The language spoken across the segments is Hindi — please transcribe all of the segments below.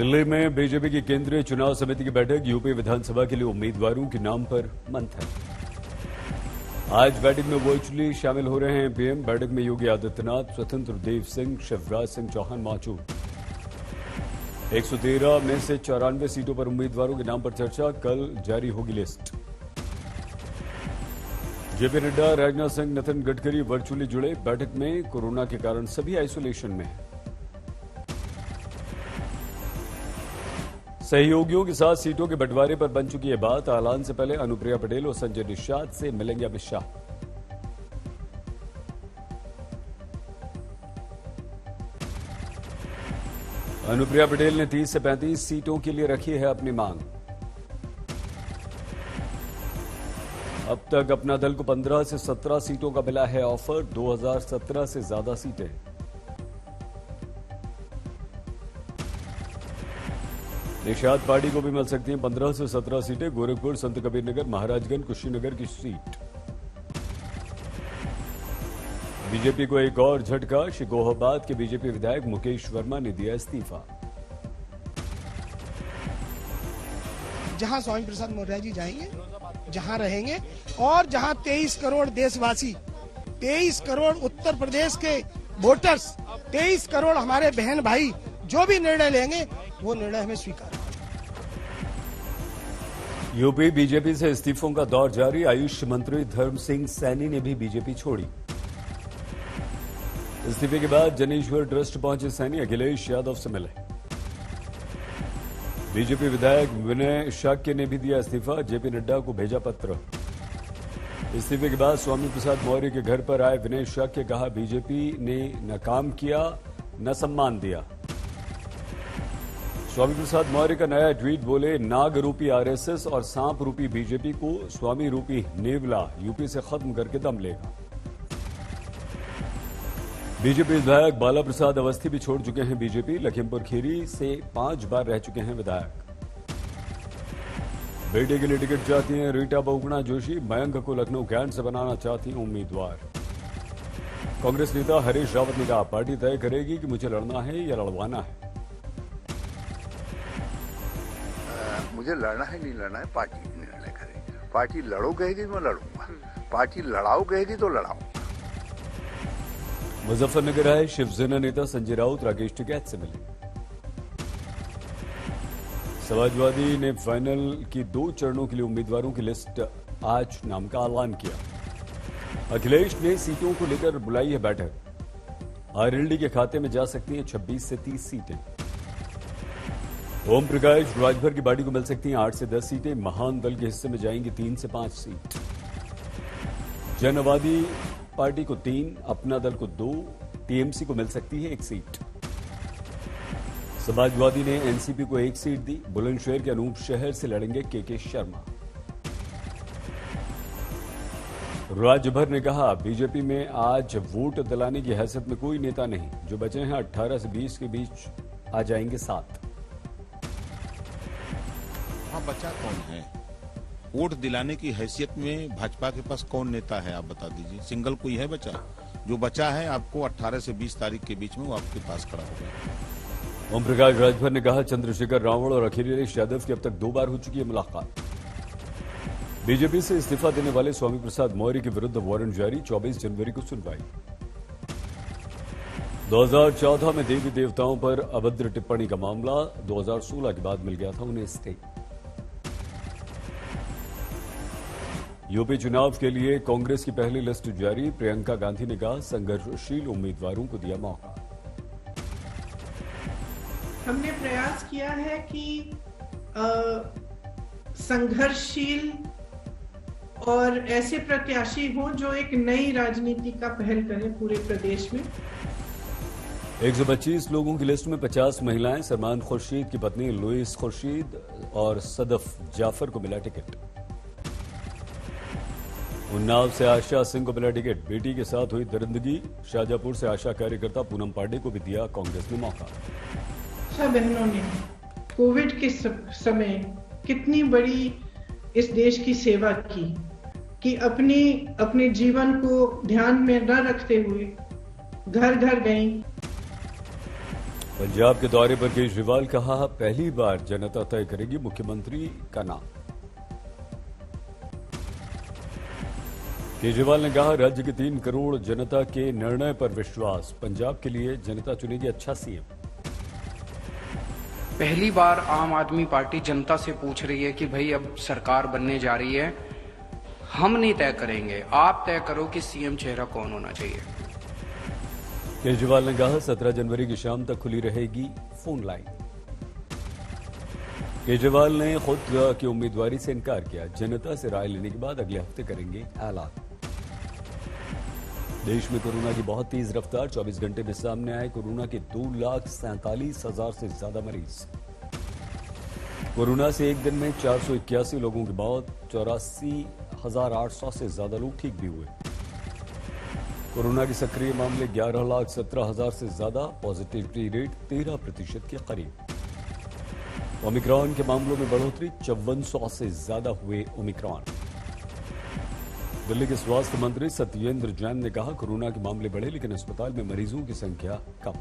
दिल्ली में बीजेपी की केंद्रीय चुनाव समिति की बैठक। यूपी विधानसभा के लिए उम्मीदवारों के नाम पर मंथन। आज बैठक में वर्चुअली शामिल हो रहे हैं पीएम। बैठक में योगी आदित्यनाथ, स्वतंत्र देव सिंह, शिवराज सिंह चौहान मौजूद। 113 में से 94 सीटों पर उम्मीदवारों के नाम पर चर्चा। कल जारी होगी list. JP Nadda, Rajnath Singh, Nitin Gadkari virtually जुड़े। बैठक में कोरोना के कारण सभी आइसोलेशन में हैं। सहयोगियों के साथ सीटों के बंटवारे पर बन चुकी है बात। ऐलान से पहले अनुप्रिया पटेल और संजय निषाद से मिलेंगे अमित शाह। अनुप्रिया पटेल ने 30 से 35 सीटों के लिए रखी है अपनी मांग। अब तक अपना दल को 15 से 17 सीटों का मिला है ऑफर। 2017 से ज्यादा सीटें। निषाद पार्टी को भी मिल सकती हैं 15 से 17 सीटें। गोरखपुर, संत कबीर नगर, महाराजगंज, कुशीनगर की सीट। बीजेपी को एक और झटका। शिकोहाबाद के बीजेपी विधायक मुकेश वर्मा ने दिया इस्तीफा। जहां स्वामी प्रसाद मौर्य जी जाएंगे, जहां रहेंगे और जहां 23 करोड़ देशवासी, 23 करोड़ उत्तर प्रदेश के वोटर्स, 23 करोड़ हमारे बहन भाई जो भी निर्णय लेंगे वो निर्णय हमें स्वीकार। यूपी बीजेपी से इस्तीफों का दौर जारी। आयुष मंत्री धर्म सिंह सैनी ने भी बीजेपी छोड़ी। इस्तीफे के बाद जनेश्वर ट्रस्ट पहुंचे सैनी। अखिलेश यादव से मिले। बीजेपी विधायक विनय शाक्य ने भी दिया इस्तीफा। जेपी नड्डा को भेजा पत्र। इस्तीफे के बाद स्वामी प्रसाद मौर्य के घर पर आए विनय शाक्य। कहा, बीजेपी ने न काम किया न सम्मान दिया। स्वामी प्रसाद मौर्य का नया ट्वीट। बोले, नाग रूपी आरएसएस और सांप रूपी बीजेपी को स्वामी रूपी नेवला यूपी से खत्म करके दम लेगा। बीजेपी विधायक बाला प्रसाद अवस्थी भी छोड़ चुके हैं बीजेपी। लखीमपुर खीरी से 5 बार रह चुके हैं विधायक। बेटे के लिए टिकट चाहती हैं रीटा बहुगुणा जोशी। मयंक को लखनऊ कैंट से बनाना चाहती हैं उम्मीदवार। कांग्रेस नेता हरीश रावत ने कहा, पार्टी तय करेगी कि मुझे लड़ना है या लड़वाना है। मुझे लड़ना है नहीं लड़ना है, पार्टी निर्णय करेगी। पार्टी लड़ो कहेगी मैं लड़ूंगा, पार्टी लड़ाओ कहेगी तो लड़ाऊंगा। मुजफ्फरनगर आए शिवसेना नेता संजय राउत राकेश टिकैत से मिले। समाजवादी ने फाइनल की 2 चरणों के लिए उम्मीदवारों की लिस्ट आज नाम का ऐलान किया। अखिलेश ने सीटों को लेकर बुलाई है बैठक। आरएलडी के खाते में जा सकती हैं 26 से 30 सीटें। ओम प्रकाश राजभर की पार्टी को मिल सकती हैं 8 से 10 सीटें। महान दल के हिस्से में जाएंगी 3 से 5 सीट। जनवादी पार्टी को 3, अपना दल को 2, टीएमसी को मिल सकती है 1 सीट। समाजवादी ने एनसीपी को 1 सीट दी। बुलंदशहर के अनूप शहर से लड़ेंगे केके शर्मा। राज्यभर ने कहा, बीजेपी में आज वोट दिलाने की हैसियत में कोई नेता नहीं। जो बचे हैं 18 से 20 के बीच आ जाएंगे 7। हाँ, बचा कौन है? वोट दिलाने की हैसियत में भाजपा के पास कौन नेता है, आप बता दीजिए। सिंगल कोई है बचा? जो बचा है आपको 18 से 20 तारीख के बीच में वो आपके पास खड़ा होगा। ओम प्रकाश राजभर ने कहा, चंद्रशेखर रावण और अखिलेश यादव की अब तक 2 बार हो चुकी है मुलाकात। बीजेपी से इस्तीफा देने वाले स्वामी प्रसाद मौर्य के विरुद्ध वारंट जारी। 24 जनवरी को सुनवाई। 2014 में देवी देवताओं पर अभद्र टिप्पणी का मामला 2016 के बाद मिल गया था उन्हें स्टे। यूपी चुनाव के लिए कांग्रेस की पहली लिस्ट जारी। प्रियंका गांधी ने कहा, संघर्षशील उम्मीदवारों को दिया मौका। हमने प्रयास किया है कि संघर्षशील और ऐसे प्रत्याशी हों जो एक नई राजनीति का पहल करें पूरे प्रदेश में। 125 लोगों की लिस्ट में 50 महिलाएं। सलमान खुर्शीद की पत्नी लुइस खुर्शीद और सदफ जाफर को मिला टिकट। उन्नाव से आशा सिंह को मिला टिकट। बेटी के साथ हुई दरिंदगी। शाहजहांपुर से आशा कार्यकर्ता पूनम पांडे को भी दिया कांग्रेस ने मौका। आशा बहनों ने कोविड के समय कितनी बड़ी इस देश की सेवा की कि अपने जीवन को ध्यान में न रखते हुए घर घर गईं। पंजाब के दौरे पर केजरीवाल कहा, पहली बार जनता तय करेगी मुख्यमंत्री का नाम। केजरीवाल ने कहा, राज्य की 3 करोड़ जनता के निर्णय पर विश्वास, पंजाब के लिए जनता चुनेगी अच्छा सीएम। पहली बार आम आदमी पार्टी जनता से पूछ रही है कि भाई अब सरकार बनने जा रही है, हम नहीं तय करेंगे, आप तय करो कि सीएम चेहरा कौन होना चाहिए। केजरीवाल ने कहा, 17 जनवरी की शाम तक खुली रहेगी फोन लाइन। केजरीवाल ने खुद की उम्मीदवारी से इनकार किया, जनता से राय लेने के बाद अगले हफ्ते करेंगे ऐलान। देश में कोरोना की बहुत तेज रफ्तार, 24 घंटे में सामने आए कोरोना के 2,47,000 से ज्यादा मरीज। कोरोना से एक दिन में 481 लोगों की मौत, 84,800 से ज्यादा लोग ठीक भी हुए। कोरोना के सक्रिय मामले 11,17,000 से ज्यादा, पॉजिटिविटी रेट 13% के करीब। ओमिक्रॉन के मामलों में बढ़ोतरी, 5400 से ज्यादा हुए ओमिक्रॉन। दिल्ली के स्वास्थ्य मंत्री सत्येंद्र जैन ने कहा, कोरोना के मामले बढ़े लेकिन अस्पताल में मरीजों की संख्या कम।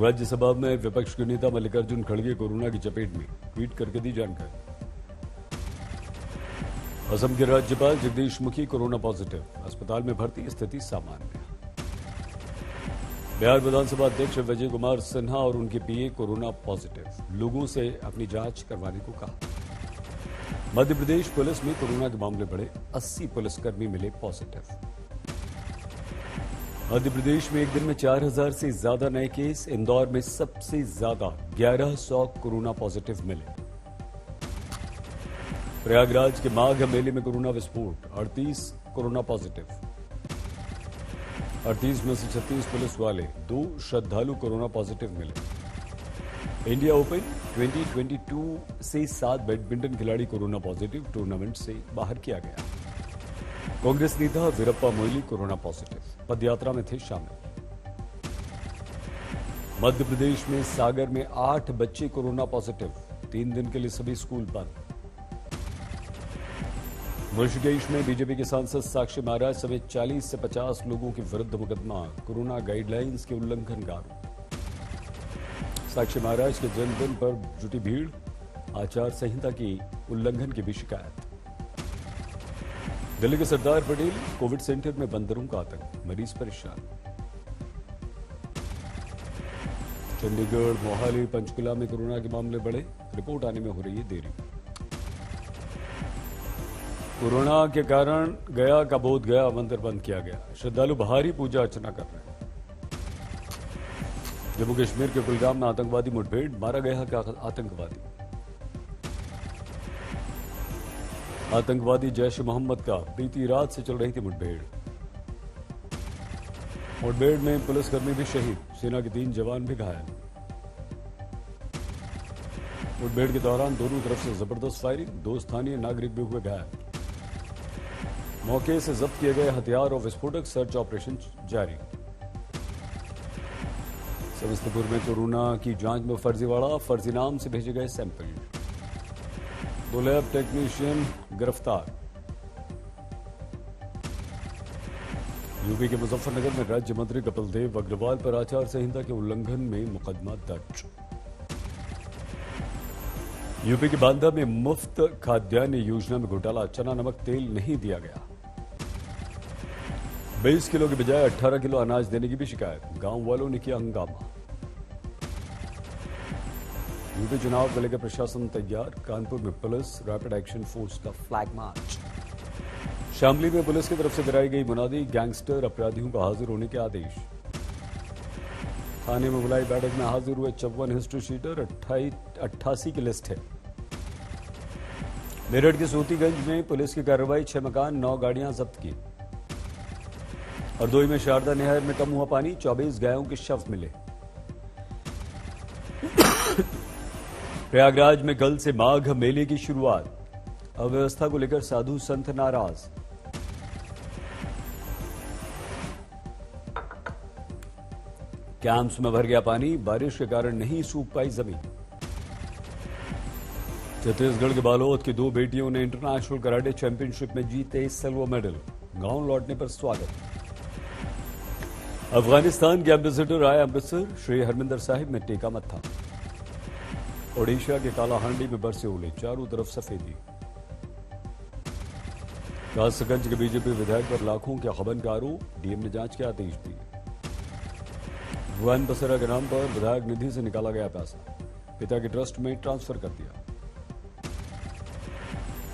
राज्यसभा में विपक्ष के नेता मल्लिकार्जुन खड़गे कोरोना की चपेट में, ट्वीट करके दी जानकारी। असम के राज्यपाल जगदीश मुखी कोरोना पॉजिटिव, अस्पताल में भर्ती, स्थिति सामान्य। बिहार विधानसभा अध्यक्ष विजय कुमार सिन्हा और उनके पीए कोरोना पॉजिटिव, लोगों से अपनी जांच करवाने को कहा। मध्य प्रदेश पुलिस में कोरोना के मामले बढ़े, 80 पुलिसकर्मी मिले पॉजिटिव। मध्य प्रदेश में एक दिन में 4,000 से ज्यादा नए केस, इंदौर में सबसे ज्यादा 1100 कोरोना पॉजिटिव मिले। प्रयागराज के माघ मेले में कोरोना विस्फोट, 38 कोरोना पॉजिटिव। 38 में से 36 पुलिस वाले, 2 श्रद्धालु कोरोना पॉजिटिव मिले। इंडिया ओपन 2022 से 7 बैडमिंटन खिलाड़ी कोरोना पॉजिटिव, टूर्नामेंट से बाहर किया गया। कांग्रेस नेता वीरप्पा मोइली कोरोना पॉजिटिव, पदयात्रा में थे शामिल। मध्य प्रदेश में सागर में 8 बच्चे कोरोना पॉजिटिव, 3 दिन के लिए सभी स्कूल बंद। ऋषिकेश में बीजेपी के सांसद साक्षी महाराज समेत 40 से 50 लोगों के विरुद्ध मुकदमा, कोरोना गाइडलाइंस के उल्लंघन का आरोप। साक्षी महाराज के जन्मदिन पर जुटी भीड़, आचार संहिता की उल्लंघन की भी शिकायत। दिल्ली के सरदार पटेल कोविड सेंटर में बंदरों का आतंक, मरीज परेशान। चंडीगढ़, मोहाली, पंचकुला में कोरोना के मामले बढ़े, रिपोर्ट आने में हो रही है देरी। कोरोना के कारण गया का बोध गया मंदिर बंद किया गया, श्रद्धालु भारी पूजा अर्चना कर रहे हैं। जम्मू कश्मीर के कुलगाम में आतंकवादी मुठभेड़, मारा गया का आतंकवादी। आतंकवादी जैश ए मोहम्मद का बीती रात से चल रही थी मुठभेड़। मुठभेड़ में पुलिसकर्मी भी शहीद, सेना के 3 जवान भी घायल। मुठभेड़ के दौरान दोनों तरफ से जबरदस्त फायरिंग, 2 स्थानीय नागरिक भी हुए घायल। मौके से जब्त किए गए हथियार और विस्फोटक, सर्च ऑपरेशन जारी। समस्तीपुर में कोरोना की जांच में फर्जीवाड़ा, फर्जी नाम से भेजे गए सैंपल। 2 लैब टेक्नीशियन गिरफ्तार। यूपी के मुजफ्फरनगर में राज्य मंत्री कपिल देव अग्रवाल पर आचार संहिता के उल्लंघन में मुकदमा दर्ज। यूपी के बांदा में मुफ्त खाद्यान्न योजना में घोटाला, चना नमक तेल नहीं दिया गया। 20 किलो के बजाय 18 किलो अनाज देने की भी शिकायत, गांव वालों ने किया हंगामा। यूपी चुनाव को लेकर प्रशासन तैयार, कानपुर में पुलिस रैपिड एक्शन फोर्स का फ्लैग मार्च। शामली में पुलिस की तरफ से कराई गई मुनादी, गैंगस्टर अपराधियों को हाजिर होने के आदेश। थाने में बुलाई बैठक में हाजिर हुए 54 हिस्ट्री शीटर, 88 की लिस्ट है। मेरठ के सूतीगंज में पुलिस की कार्रवाई, 6 मकान 9 गाड़ियां जब्त की। हरदोई में शारदा नहर में कम हुआ पानी, 24 गायों के शव मिले। प्रयागराज में कल से माघ मेले की शुरुआत, अव्यवस्था को लेकर साधु संत नाराज। कैंप्स में भर गया पानी, बारिश के कारण नहीं सूख पाई जमीन। छत्तीसगढ़ के बालोद की 2 बेटियों ने इंटरनेशनल कराटे चैंपियनशिप में जीते सिल्वर मेडल, गांव लौटने पर स्वागत। अफगानिस्तान के एम्बेसडर आए अमृतसर, श्री हरमिंदर साहिब में टेका मत्था। ओडिशा के कालाहांडी में बरसे ओले, चारों तरफ सफेदी। कासगंज के बीजेपी विधायक पर लाखों के गबन का आरोप, डीएम ने जांच के आदेश दिए। भगवान बसरा के नाम पर विधायक निधि से निकाला गया पैसा, पिता के ट्रस्ट में ट्रांसफर कर दिया।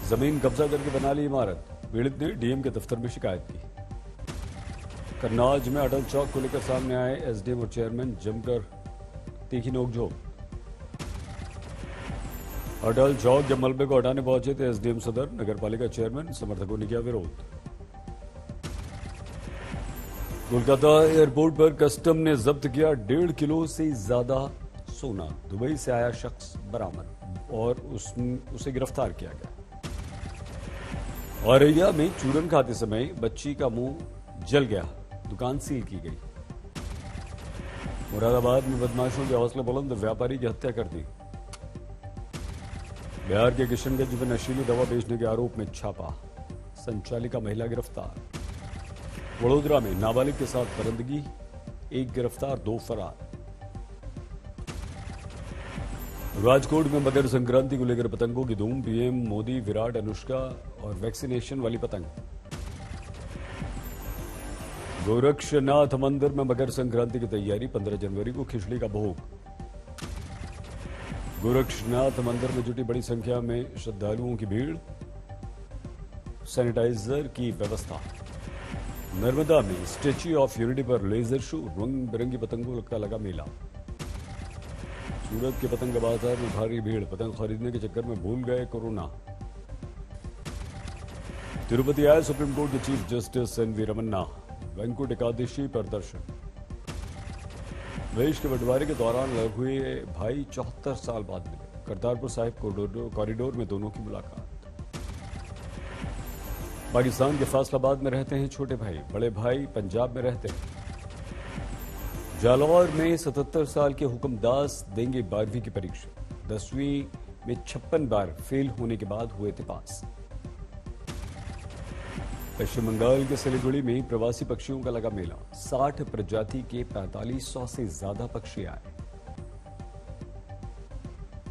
जमीन कब्जा करके बना ली इमारत, पीड़ित ने डीएम के दफ्तर में शिकायत की। करनाज में अटल चौक को लेकर सामने आए एसडीएम और चेयरमैन, जमकर तीखी नोकझोंक। अटल चौक जब मलबे को हटाने पहुंचे थे एसडीएम सदर, नगरपालिका चेयरमैन, समर्थकों ने किया विरोध। कोलकाता एयरपोर्ट पर कस्टम ने जब्त किया 1.5 किलो से ज्यादा सोना, दुबई से आया शख्स बरामद और उसे गिरफ्तार किया गया। औरैया में चूरन खाते समय बच्ची का मुंह जल गया, दुकान सील की गई। मुरादाबाद में बदमाशों के हौसले बुलंद, व्यापारी की हत्या कर दी। बिहार के किशनगंज में नशीली दवा बेचने के आरोप में छापा, संचालिका महिला गिरफ्तार। वडोदरा में नाबालिग के साथ परिंदगी, 1 गिरफ्तार 2 फरार। राजकोट में मकर संक्रांति को लेकर पतंगों की धूम, पीएम मोदी, विराट, अनुष्का और वैक्सीनेशन वाली पतंग। गोरक्षनाथ मंदिर में मकर संक्रांति की तैयारी, 15 जनवरी को खिचड़ी का भोग। गोरक्षनाथ मंदिर में जुटी बड़ी संख्या में श्रद्धालुओं की भीड़, सैनिटाइजर की व्यवस्था। नर्मदा में स्टैच्यू ऑफ यूनिटी पर लेजर शो, रंग बिरंगी पतंगों का लगा मेला। सूरत के पतंग बाजार में भारी भीड़, पतंग खरीदने के चक्कर में भूल गए कोरोना। तिरुपति आए सुप्रीम कोर्ट के chief justice N V Ramana, Vaikunta Ekadashi पर दर्शन। देश के बंटवारे के दौरान अलग हुए भाई 74 साल बाद मिले, करतारपुर साहिब कॉरिडोर में दोनों की मुलाकात। पाकिस्तान के फैसलाबाद में रहते हैं छोटे भाई, बड़े भाई पंजाब में रहते हैं। जालौर में 77 साल के हुक्मदास देंगे 12वीं की परीक्षा, 10वीं में 56 बार फेल होने के बाद हुए थे पास। पश्चिम बंगाल के सिलीगुड़ी में प्रवासी पक्षियों का लगा मेला, 60 प्रजाति के 4500 से ज्यादा पक्षी आए।